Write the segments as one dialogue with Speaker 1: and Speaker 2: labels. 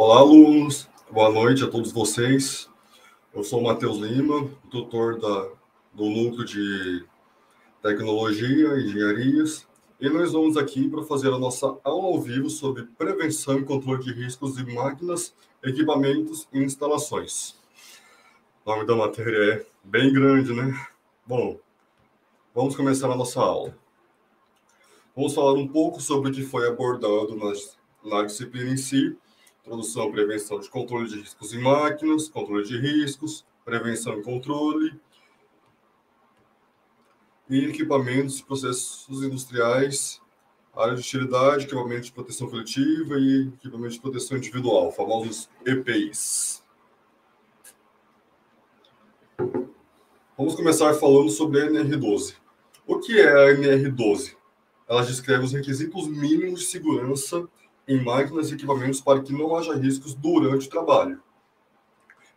Speaker 1: Olá, alunos. Boa noite a todos vocês. Eu sou o Matheus Lima, tutor do Núcleo de Tecnologia e Engenharias, e nós vamos aqui para fazer a nossa aula ao vivo sobre prevenção e controle de riscos de máquinas, equipamentos e instalações. O nome da matéria é bem grande, né? Bom, vamos começar a nossa aula. Vamos falar um pouco sobre o que foi abordado na disciplina em si: introdução, prevenção de controle de riscos em máquinas, controle de riscos, prevenção e controle, e equipamentos e processos industriais, área de utilidade, equipamento de proteção coletiva e equipamento de proteção individual, famosos EPIs. Vamos começar falando sobre a NR12. O que é a NR12? Ela descreve os requisitos mínimos de segurança em máquinas e equipamentos para que não haja riscos durante o trabalho.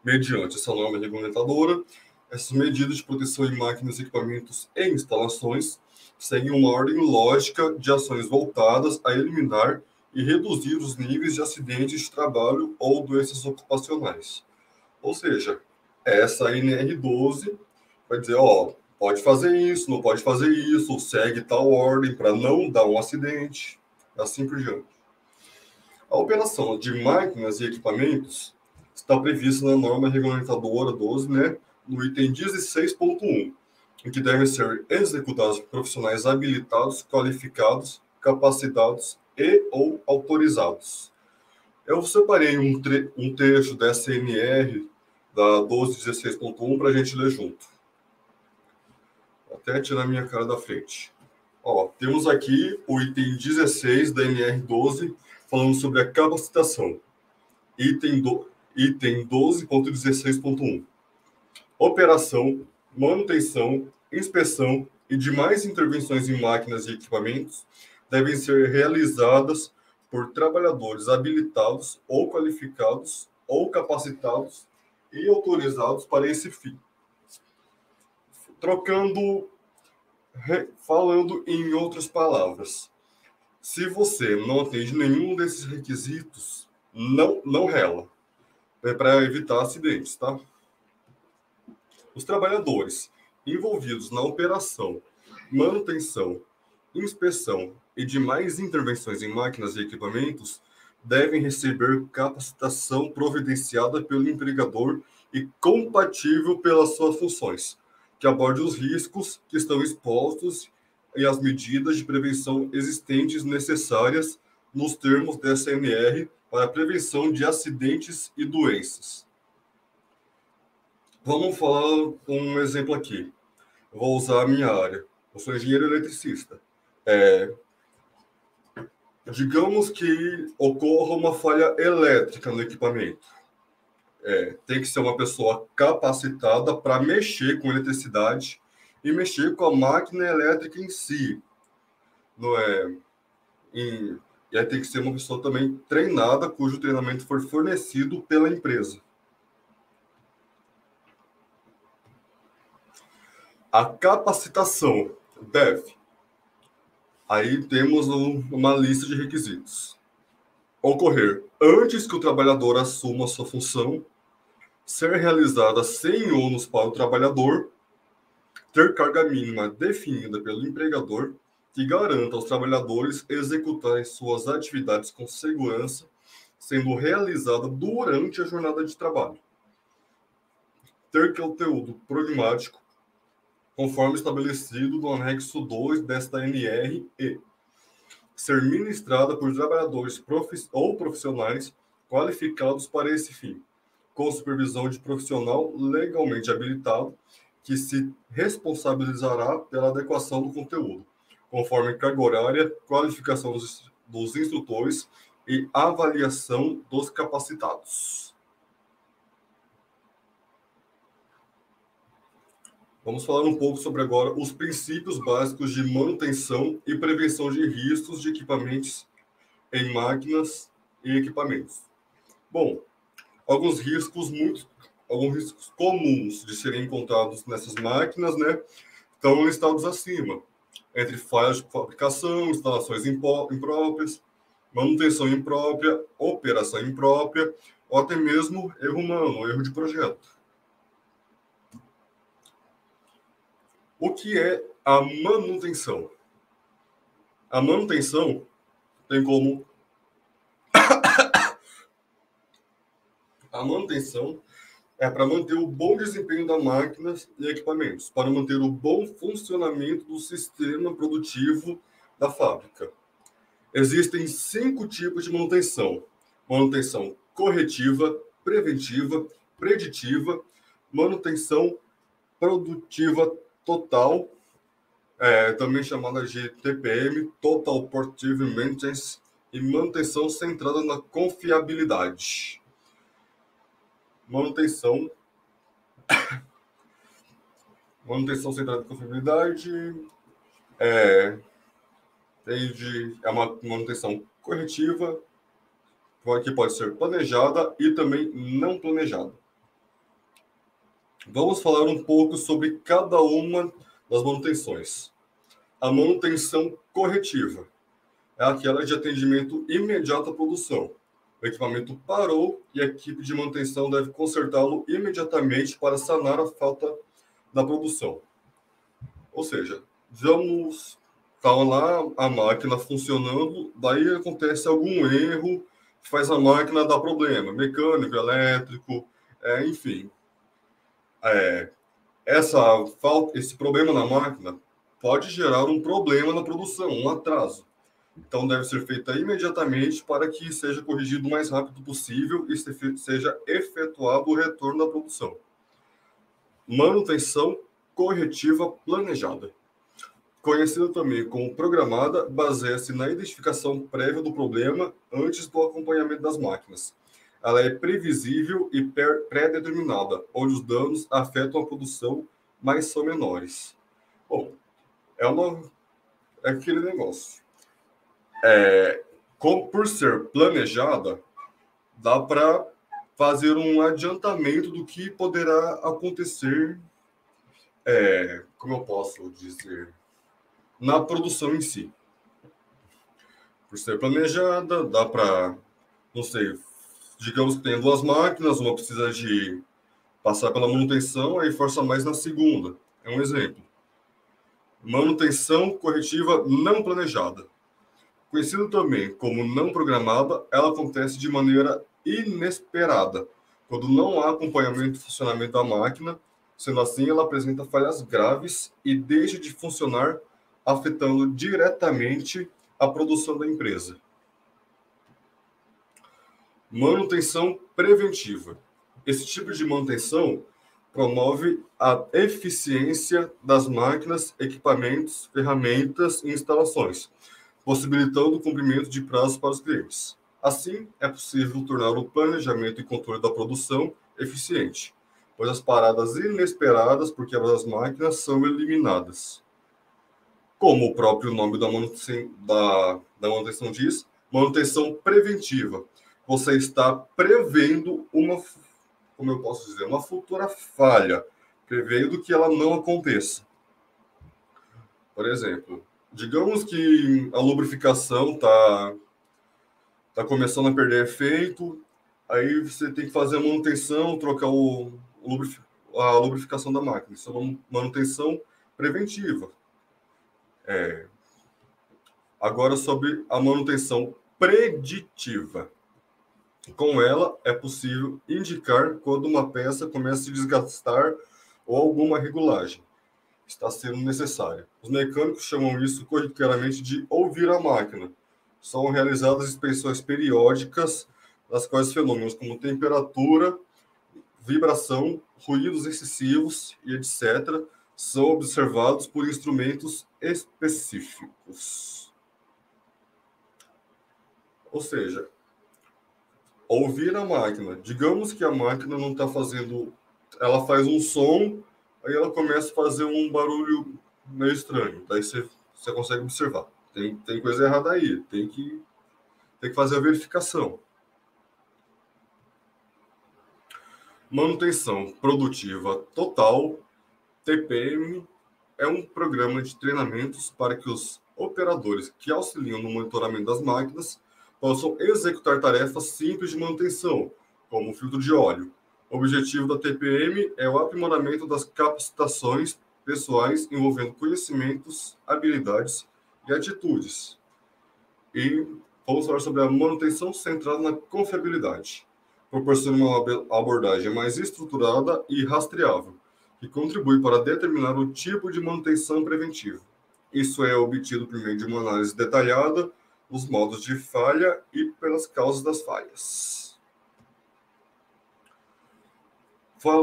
Speaker 1: Mediante essa norma regulamentadora, essas medidas de proteção em máquinas, equipamentos e instalações seguem uma ordem lógica de ações voltadas a eliminar e reduzir os níveis de acidentes de trabalho ou doenças ocupacionais. Ou seja, essa NR12 vai dizer, pode fazer isso, não pode fazer isso, segue tal ordem para não dar um acidente, assim por diante. A operação de máquinas e equipamentos está prevista na norma regulamentadora 12, no item 16.1, em que devem ser executados por profissionais habilitados, qualificados, capacitados e ou autorizados. Eu separei um trecho da SNR da 12.16.1 para a gente ler junto. Até tirar minha cara da frente. Temos aqui o item 16 da NR12, falando sobre a capacitação. Item 12.16.1. Operação, manutenção, inspeção e demais intervenções em máquinas e equipamentos devem ser realizadas por trabalhadores habilitados ou qualificados ou capacitados e autorizados para esse fim. Falando em outras palavras, se você não atende nenhum desses requisitos, não rela. É para evitar acidentes, tá? Os trabalhadores envolvidos na operação, manutenção, inspeção e demais intervenções em máquinas e equipamentos devem receber capacitação providenciada pelo empregador e compatível pelas suas funções, que aborde os riscos que estão expostos e as medidas de prevenção existentes necessárias nos termos da SNR para a prevenção de acidentes e doenças. Vamos falar um exemplo aqui. Eu vou usar a minha área. Eu sou engenheiro eletricista. Digamos que ocorra uma falha elétrica no equipamento. Tem que ser uma pessoa capacitada para mexer com eletricidade e mexer com a máquina elétrica em si. E aí tem que ser uma pessoa também treinada, cujo treinamento for fornecido pela empresa. A capacitação deve. Aí temos uma lista de requisitos. Ocorrer antes que o trabalhador assuma a sua função, ser realizada sem ônus para o trabalhador, ter carga mínima definida pelo empregador, que garanta aos trabalhadores executarem suas atividades com segurança, sendo realizada durante a jornada de trabalho. Ter conteúdo programático, conforme estabelecido no anexo 2 desta NR e ser ministrada por trabalhadores ou profissionais qualificados para esse fim, com supervisão de profissional legalmente habilitado, que se responsabilizará pela adequação do conteúdo, conforme carga horária, qualificação dos instrutores e avaliação dos capacitados. Vamos falar um pouco sobre agora os princípios básicos de manutenção e prevenção de riscos de equipamentos em máquinas e equipamentos. Bom, alguns riscos comuns de serem encontrados nessas máquinas, estão listados acima, entre falhas de fabricação, instalações impróprias, manutenção imprópria, operação imprópria, ou até mesmo erro humano, erro de projeto. O que é a manutenção? A manutenção tem como... A manutenção é para manter o bom desempenho das máquinas e equipamentos, para manter o bom funcionamento do sistema produtivo da fábrica. Existem 5 tipos de manutenção: manutenção corretiva, preventiva, preditiva, manutenção produtiva total, também chamada de TPM, Total Productive Maintenance, e manutenção centrada na confiabilidade. Manutenção centrada na confiabilidade é uma manutenção corretiva, que pode ser planejada e também não planejada. Vamos falar um pouco sobre cada uma das manutenções. A manutenção corretiva é aquela de atendimento imediato à produção. O equipamento parou e a equipe de manutenção deve consertá-lo imediatamente para sanar a falta da produção. Ou seja, está lá a máquina funcionando, daí acontece algum erro que faz a máquina dar problema, mecânico, elétrico, enfim. Esse problema na máquina pode gerar um problema na produção, um atraso. Então, deve ser feita imediatamente para que seja corrigido o mais rápido possível e seja efetuado o retorno da produção. Manutenção corretiva planejada, conhecida também como programada, baseia-se na identificação prévia do problema antes do acompanhamento das máquinas. Ela é previsível e pré-determinada, onde os danos afetam a produção, mas são menores. Bom, é aquele negócio. Por ser planejada, dá para fazer um adiantamento do que poderá acontecer, como eu posso dizer, na produção em si. Por ser planejada, dá para, não sei, digamos que tem 2 máquinas, uma precisa de passar pela manutenção, aí força mais na segunda. É um exemplo. Manutenção corretiva não planejada. Conhecida também como não programada, ela acontece de maneira inesperada, quando não há acompanhamento do funcionamento da máquina. Sendo assim, ela apresenta falhas graves e deixa de funcionar, afetando diretamente a produção da empresa. Manutenção preventiva. Esse tipo de manutenção promove a eficiência das máquinas, equipamentos, ferramentas e instalações, possibilitando o cumprimento de prazos para os clientes. Assim, é possível tornar o planejamento e controle da produção eficiente, pois as paradas inesperadas por quebra das máquinas são eliminadas. Como o próprio nome da manutenção diz, manutenção preventiva. Você está prevendo uma futura falha, prevendo que ela não aconteça. Por exemplo, digamos que a lubrificação está começando a perder efeito, aí você tem que fazer a manutenção, trocar a lubrificação da máquina. Isso é uma manutenção preventiva. Agora, sobre a manutenção preditiva. Com ela, é possível indicar quando uma peça começa a se desgastar ou alguma regulagem está sendo necessária. Os mecânicos chamam isso corriqueiramente de ouvir a máquina. São realizadas inspeções periódicas, nas quais fenômenos como temperatura, vibração, ruídos excessivos e etc. são observados por instrumentos específicos. Ou seja, ouvir a máquina. Digamos que a máquina não está fazendo... Ela faz um som, aí ela começa a fazer um barulho meio estranho. Daí você consegue observar. Tem coisa errada aí. Tem que fazer a verificação. Manutenção produtiva total, TPM, é um programa de treinamentos para que os operadores que auxiliam no monitoramento das máquinas possam executar tarefas simples de manutenção, como o filtro de óleo. O objetivo da TPM é o aprimoramento das capacitações pessoais envolvendo conhecimentos, habilidades e atitudes. E vamos falar sobre a manutenção centrada na confiabilidade. Proporciona uma abordagem mais estruturada e rastreável, que contribui para determinar o tipo de manutenção preventiva. Isso é obtido por meio de uma análise detalhada dos modos de falha e pelas causas das falhas.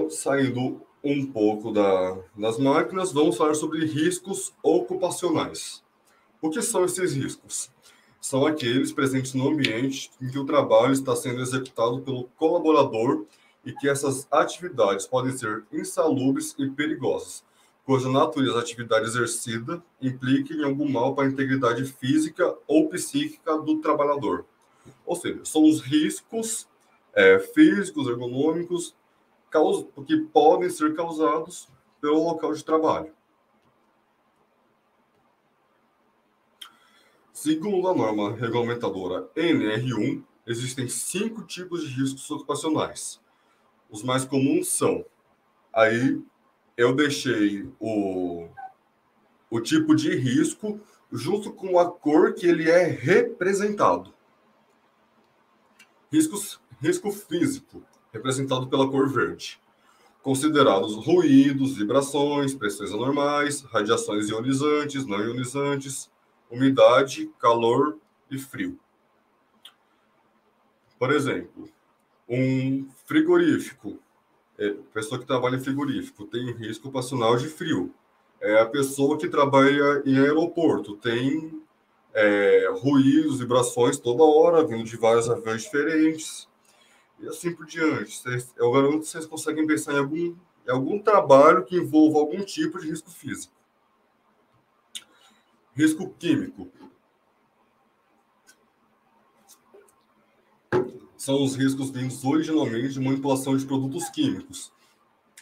Speaker 1: Saindo um pouco das máquinas, vamos falar sobre riscos ocupacionais. O que são esses riscos? São aqueles presentes no ambiente em que o trabalho está sendo executado pelo colaborador e que essas atividades podem ser insalubres e perigosas, cuja natureza da atividade exercida implique em algum mal para a integridade física ou psíquica do trabalhador. Ou seja, são os riscos físicos, ergonômicos, que podem ser causados pelo local de trabalho. Segundo a norma regulamentadora NR1, existem 5 tipos de riscos ocupacionais. Os mais comuns são, aí eu deixei o tipo de risco junto com a cor que ele é representado. Risco físico, representado pela cor verde. Considerados ruídos, vibrações, pressões anormais, radiações ionizantes, não ionizantes, umidade, calor e frio. Por exemplo, um frigorífico, pessoa que trabalha em frigorífico, tem risco ocupacional de frio. A pessoa que trabalha em aeroporto tem ruídos, vibrações toda hora, vindo de vários aviões diferentes, e assim por diante. Eu garanto que vocês conseguem pensar em algum trabalho que envolva algum tipo de risco físico. Risco químico. São os riscos vindos originalmente de manipulação de produtos químicos,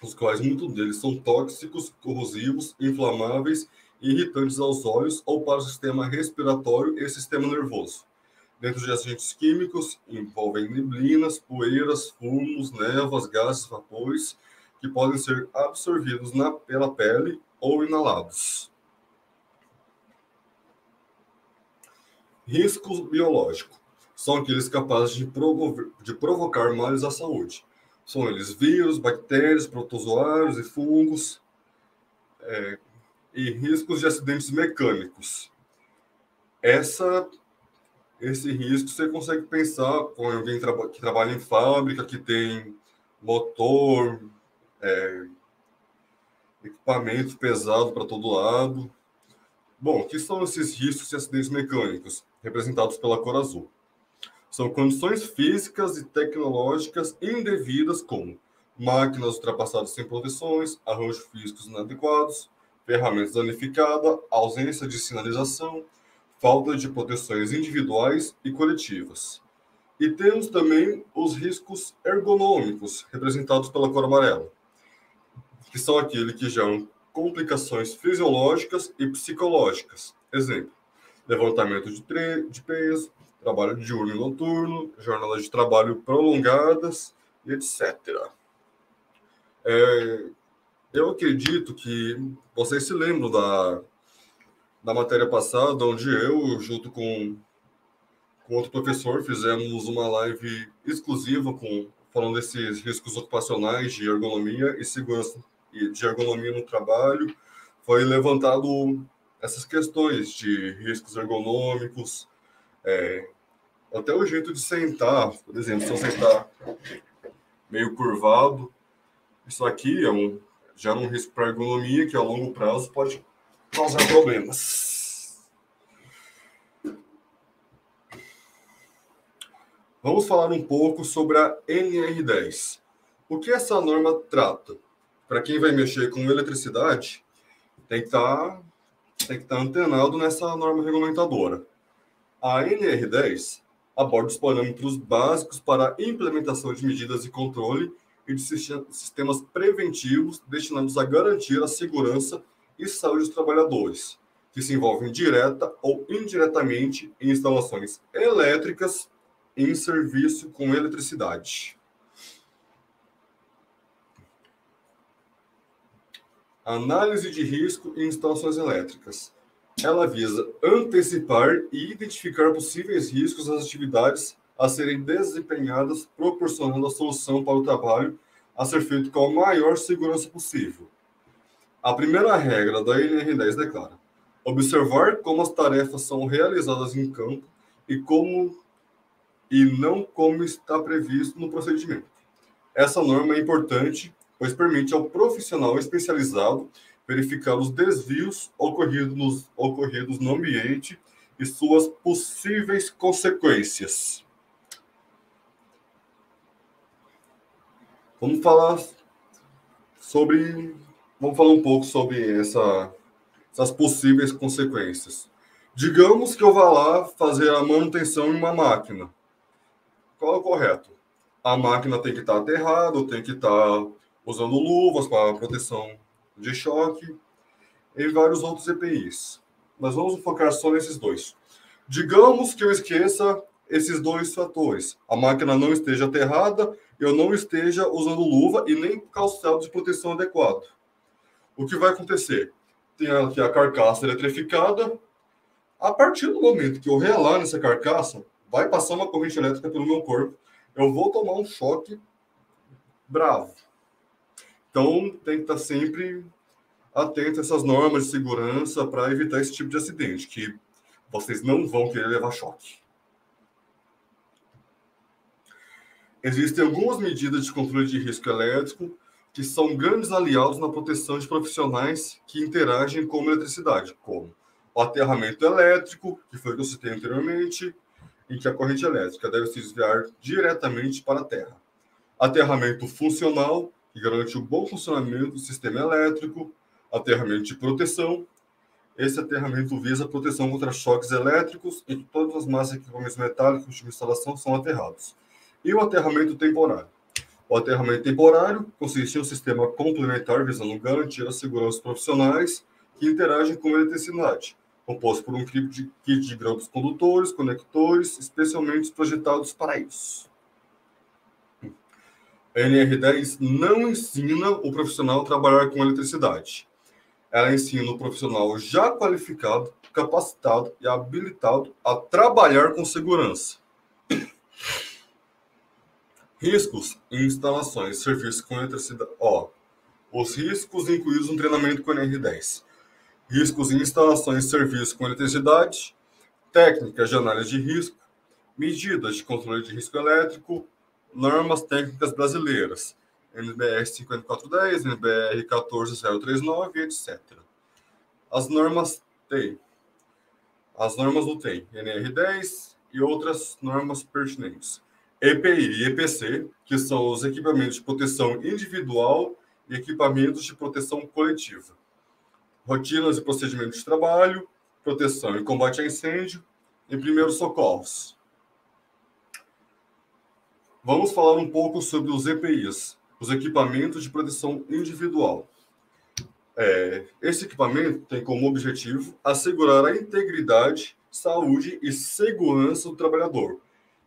Speaker 1: os quais muitos deles são tóxicos, corrosivos, inflamáveis e irritantes aos olhos ou para o sistema respiratório e sistema nervoso. Dentro de agentes químicos, envolvem neblinas, poeiras, fumos, névoas, gases, vapores, que podem ser absorvidos pela pele ou inalados. Risco biológico. São aqueles capazes de provocar males à saúde. São eles vírus, bactérias, protozoários e fungos. E riscos de acidentes mecânicos. Esse risco você consegue pensar com alguém que trabalha em fábrica, que tem motor, equipamento pesado para todo lado. Bom, o que são esses riscos de acidentes mecânicos, representados pela cor azul? São condições físicas e tecnológicas indevidas, como máquinas ultrapassadas sem proteções, arranjos físicos inadequados, ferramentas danificadas, ausência de sinalização, falta de proteções individuais e coletivas. E temos também os riscos ergonômicos, representados pela cor amarela, que são aqueles que geram complicações fisiológicas e psicológicas. Exemplo, levantamento de peso, trabalho diurno e noturno, jornadas de trabalho prolongadas, e etc. Eu acredito que vocês se lembram da matéria passada, onde eu, junto com outro professor, fizemos uma live exclusiva falando desses riscos ocupacionais de ergonomia e segurança, e de ergonomia no trabalho. Foi levantado essas questões de riscos ergonômicos, até o jeito de sentar. Por exemplo, se você está meio curvado, isso aqui gera um risco para a ergonomia que a longo prazo pode causar problemas. Vamos falar um pouco sobre a NR10. O que essa norma trata? Para quem vai mexer com eletricidade, tem que estar antenado nessa norma regulamentadora. A NR10 aborda os parâmetros básicos para a implementação de medidas de controle e de sistemas preventivos destinados a garantir a segurança e saúde dos trabalhadores, que se envolvem direta ou indiretamente em instalações elétricas em serviço com eletricidade. Análise de risco em instalações elétricas. Ela visa antecipar e identificar possíveis riscos das atividades a serem desempenhadas, proporcionando a solução para o trabalho a ser feito com a maior segurança possível. A primeira regra da NR10 declara: observar como as tarefas são realizadas em campo e não como está previsto no procedimento. Essa norma é importante, pois permite ao profissional especializado verificar os desvios ocorridos no ambiente e suas possíveis consequências. Vamos falar um pouco sobre essas possíveis consequências. Digamos que eu vá lá fazer a manutenção em uma máquina. Qual é o correto? A máquina tem que estar aterrada, tem que estar usando luvas para proteção de choque e vários outros EPIs. Mas vamos focar só nesses dois. Digamos que eu esqueça esses dois fatores. A máquina não esteja aterrada, eu não esteja usando luva e nem calçado de proteção adequado. O que vai acontecer? Tem aqui a carcaça eletrificada. A partir do momento que eu relar nessa carcaça, vai passar uma corrente elétrica pelo meu corpo. Eu vou tomar um choque bravo. Então, tem que estar sempre atento a essas normas de segurança para evitar esse tipo de acidente, que vocês não vão querer levar choque. Existem algumas medidas de controle de risco elétrico que são grandes aliados na proteção de profissionais que interagem com a eletricidade, como o aterramento elétrico, que foi o que eu citei anteriormente, em que a corrente elétrica deve se desviar diretamente para a terra. Aterramento funcional, que garante o bom funcionamento do sistema elétrico. Aterramento de proteção. Esse aterramento visa a proteção contra choques elétricos e todas as massas e equipamentos metálicos de instalação são aterrados. E o aterramento temporário. O aterramento temporário consiste em um sistema complementar visando garantir a segurança dos profissionais que interagem com a eletricidade, composto por um kit de grampos condutores, conectores, especialmente projetados para isso. A NR10 não ensina o profissional a trabalhar com eletricidade. Ela ensina o profissional já qualificado, capacitado e habilitado a trabalhar com segurança. Riscos em instalações, serviços com eletricidade. Os riscos incluídos no treinamento com NR10. Riscos em instalações e serviços com eletricidade, técnicas de análise de risco, medidas de controle de risco elétrico, normas técnicas brasileiras, NBR 5410, NBR 14039, etc. As normas do TEM, NR10 e outras normas pertinentes. EPI e EPC, que são os equipamentos de proteção individual e equipamentos de proteção coletiva. Rotinas e procedimentos de trabalho, proteção e combate a incêndio e primeiros socorros. Vamos falar um pouco sobre os EPIs, os equipamentos de proteção individual. Esse equipamento tem como objetivo assegurar a integridade, saúde e segurança do trabalhador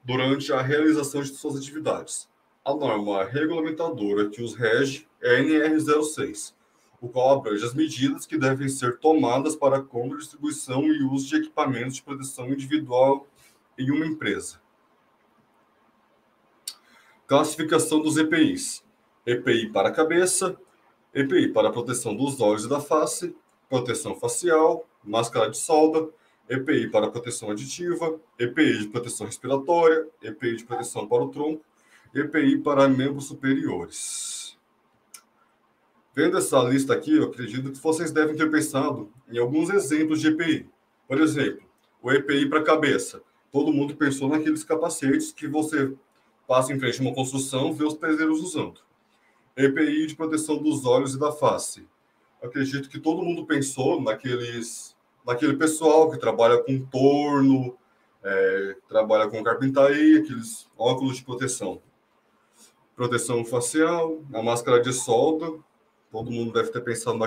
Speaker 1: durante a realização de suas atividades. A norma regulamentadora que os rege é a NR06, o qual abrange as medidas que devem ser tomadas para a compra, distribuição e uso de equipamentos de proteção individual em uma empresa. Classificação dos EPIs. EPI para a cabeça, EPI para a proteção dos olhos e da face, proteção facial, máscara de solda, EPI para proteção aditiva, EPI de proteção respiratória, EPI de proteção para o tronco, EPI para membros superiores. Vendo essa lista aqui, eu acredito que vocês devem ter pensado em alguns exemplos de EPI. Por exemplo, o EPI para a cabeça. Todo mundo pensou naqueles capacetes que você passa em frente a uma construção, vê os pedreiros usando. EPI de proteção dos olhos e da face. Acredito que todo mundo pensou naquele pessoal que trabalha com torno, trabalha com carpintaria, aqueles óculos de proteção. Proteção facial, a máscara de solda. Todo mundo deve ter pensado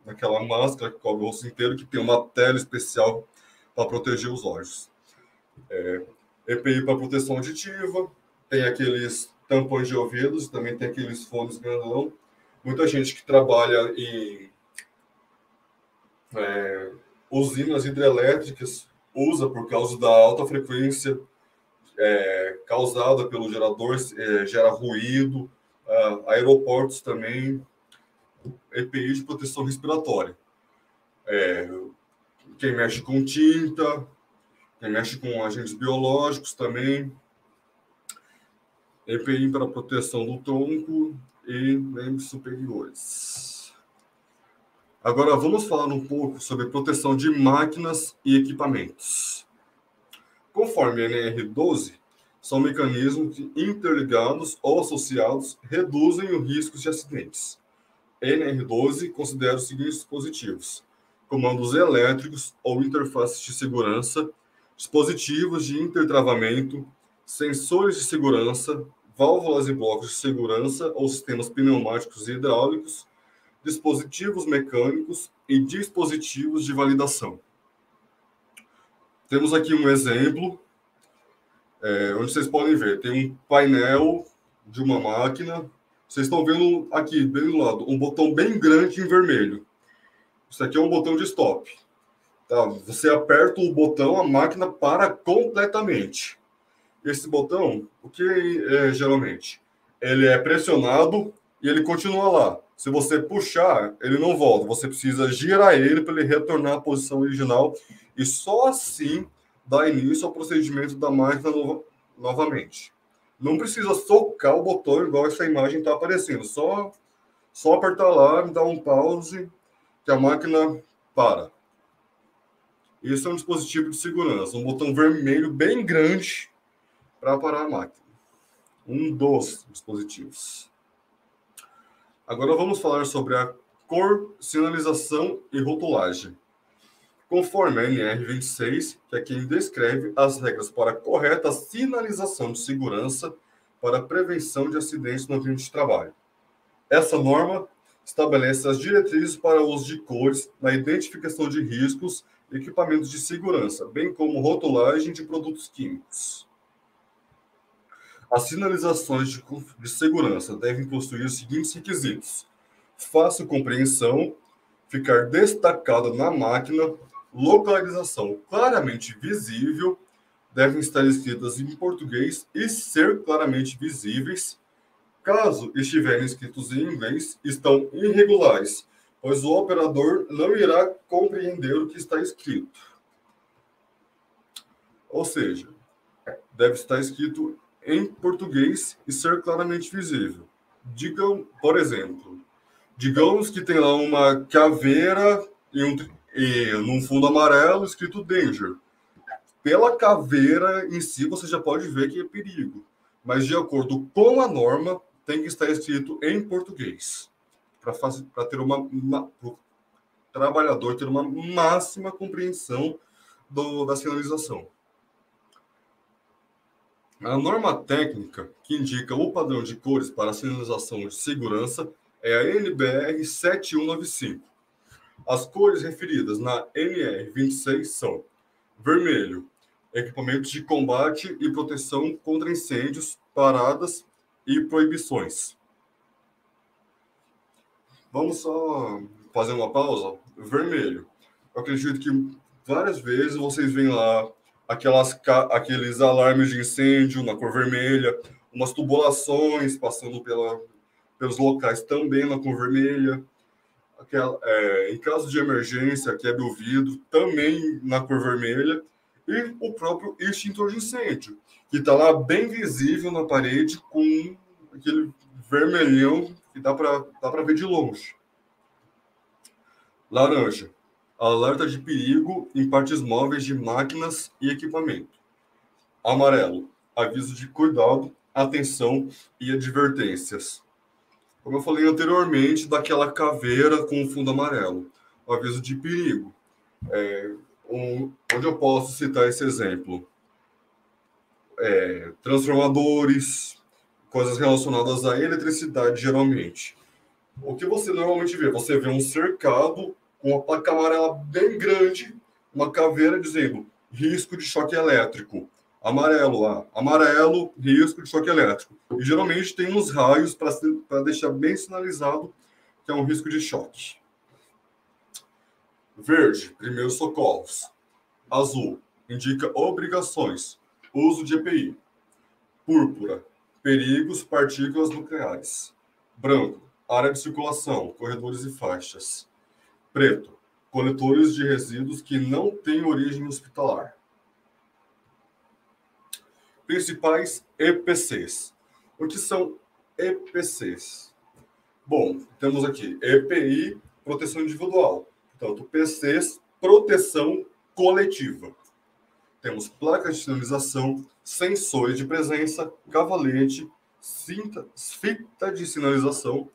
Speaker 1: naquela máscara que cobre o rosto inteiro, que tem uma tela especial para proteger os olhos. EPI para proteção auditiva, tem aqueles tampões de ouvidos, também tem aqueles fones grandão. Muita gente que trabalha em usinas hidrelétricas usa por causa da alta frequência causada pelo gerador, gera ruído. Aeroportos também, EPI de proteção respiratória. Quem mexe com tinta, quem mexe com agentes biológicos também. EPI para proteção do tronco e membros superiores. Agora vamos falar um pouco sobre proteção de máquinas e equipamentos. Conforme a NR12, são mecanismos que, interligados ou associados, reduzem o risco de acidentes. NR12 considera os seguintes dispositivos: comandos elétricos ou interfaces de segurança, dispositivos de intertravamento, sensores de segurança, válvulas e blocos de segurança ou sistemas pneumáticos e hidráulicos, dispositivos mecânicos e dispositivos de validação. Temos aqui um exemplo, onde vocês podem ver, tem um painel de uma máquina. Vocês estão vendo aqui, bem do lado, um botão bem grande em vermelho. Isso aqui é um botão de stop. Tá? Você aperta o botão, a máquina para completamente. Esse botão, o que é geralmente? Ele é pressionado e ele continua lá. Se você puxar, ele não volta. Você precisa girar ele para ele retornar à posição original e só assim dá início ao procedimento da máquina novamente. Não precisa socar o botão igual essa imagem está aparecendo. Só apertar lá, dar um pause, que a máquina para. Esse é um dispositivo de segurança, um botão vermelho bem grande para parar a máquina. Um dos dispositivos. Agora vamos falar sobre a cor, sinalização e rotulagem. Conforme a NR26, que é quem descreve as regras para a correta sinalização de segurança para a prevenção de acidentes no ambiente de trabalho. Essa norma estabelece as diretrizes para o uso de cores na identificação de riscos e equipamentos de segurança, bem como rotulagem de produtos químicos. As sinalizações de segurança devem possuir os seguintes requisitos: fácil compreensão, ficar destacada na máquina, localização claramente visível, devem estar escritas em português e ser claramente visíveis. Caso estiverem escritos em inglês, estão irregulares, pois o operador não irá compreender o que está escrito. Ou seja, deve estar escrito em português e ser claramente visível. Por exemplo, digamos que tem lá uma caveira e num fundo amarelo escrito Danger. Pela caveira em si, você já pode ver que é perigo. Mas de acordo com a norma, tem que estar escrito em português. Para ter o trabalhador ter uma máxima compreensão da sinalização. A norma técnica que indica o padrão de cores para a sinalização de segurança é a NBR 7195. As cores referidas na NR26 são: vermelho, equipamentos de combate e proteção contra incêndios, paradas e proibições. Vamos só fazer uma pausa. Vermelho. Eu acredito que várias vezes vocês veem lá aqueles alarmes de incêndio na cor vermelha, umas tubulações passando pelos locais também na cor vermelha. Em caso de emergência, quebra o vidro, também na cor vermelha. E o próprio extintor de incêndio, que está lá bem visível na parede com aquele vermelhão que dá para ver de longe. Laranja. Alerta de perigo em partes móveis de máquinas e equipamento. Amarelo. Aviso de cuidado, atenção e advertências. Como eu falei anteriormente, daquela caveira com fundo amarelo. O aviso de perigo. Onde eu posso citar esse exemplo? Transformadores, coisas relacionadas à eletricidade, geralmente. O que você normalmente vê? Você vê um cercado com uma placa amarela bem grande, uma caveira dizendo risco de choque elétrico. Amarelo lá, amarelo, risco de choque elétrico. E geralmente tem uns raios para deixar bem sinalizado que é um risco de choque. Verde, primeiros socorros. Azul, indica obrigações, uso de EPI. Púrpura, perigos, partículas nucleares. Branco, área de circulação, corredores e faixas. Preto, coletores de resíduos que não têm origem hospitalar. Principais EPCs. O que são EPCs? Bom, temos aqui EPI, proteção individual. Portanto, PCs, proteção coletiva. Temos placas de sinalização, sensores de presença, cavalete, fita de sinalização,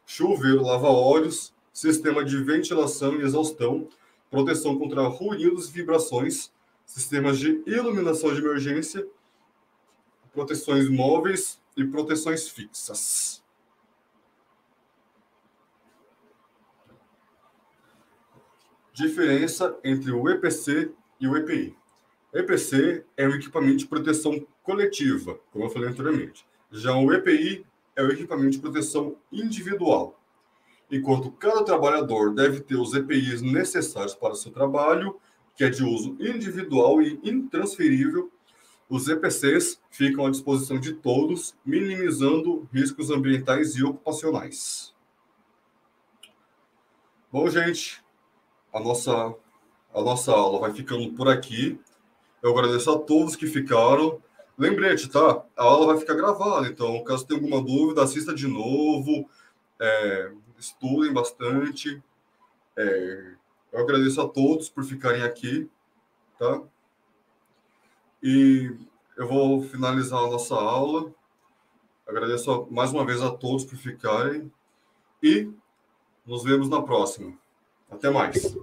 Speaker 1: chuveiro, lava-óleos, sistema de ventilação e exaustão, proteção contra ruídos e vibrações, sistemas de iluminação de emergência, proteções móveis e proteções fixas. Diferença entre o EPC e o EPI. EPC é um equipamento de proteção coletiva, como eu falei anteriormente. Já o EPI é o equipamento de proteção individual. Enquanto cada trabalhador deve ter os EPIs necessários para o seu trabalho, que é de uso individual e intransferível, os EPCs ficam à disposição de todos, minimizando riscos ambientais e ocupacionais. Bom, gente, a nossa aula vai ficando por aqui. Eu agradeço a todos que ficaram. Lembrete, tá? A aula vai ficar gravada, então, caso tenha alguma dúvida, assista de novo, estudem bastante. Eu agradeço a todos por ficarem aqui, tá? E eu vou finalizar a nossa aula. Agradeço mais uma vez a todos por ficarem e nos vemos na próxima. Até mais.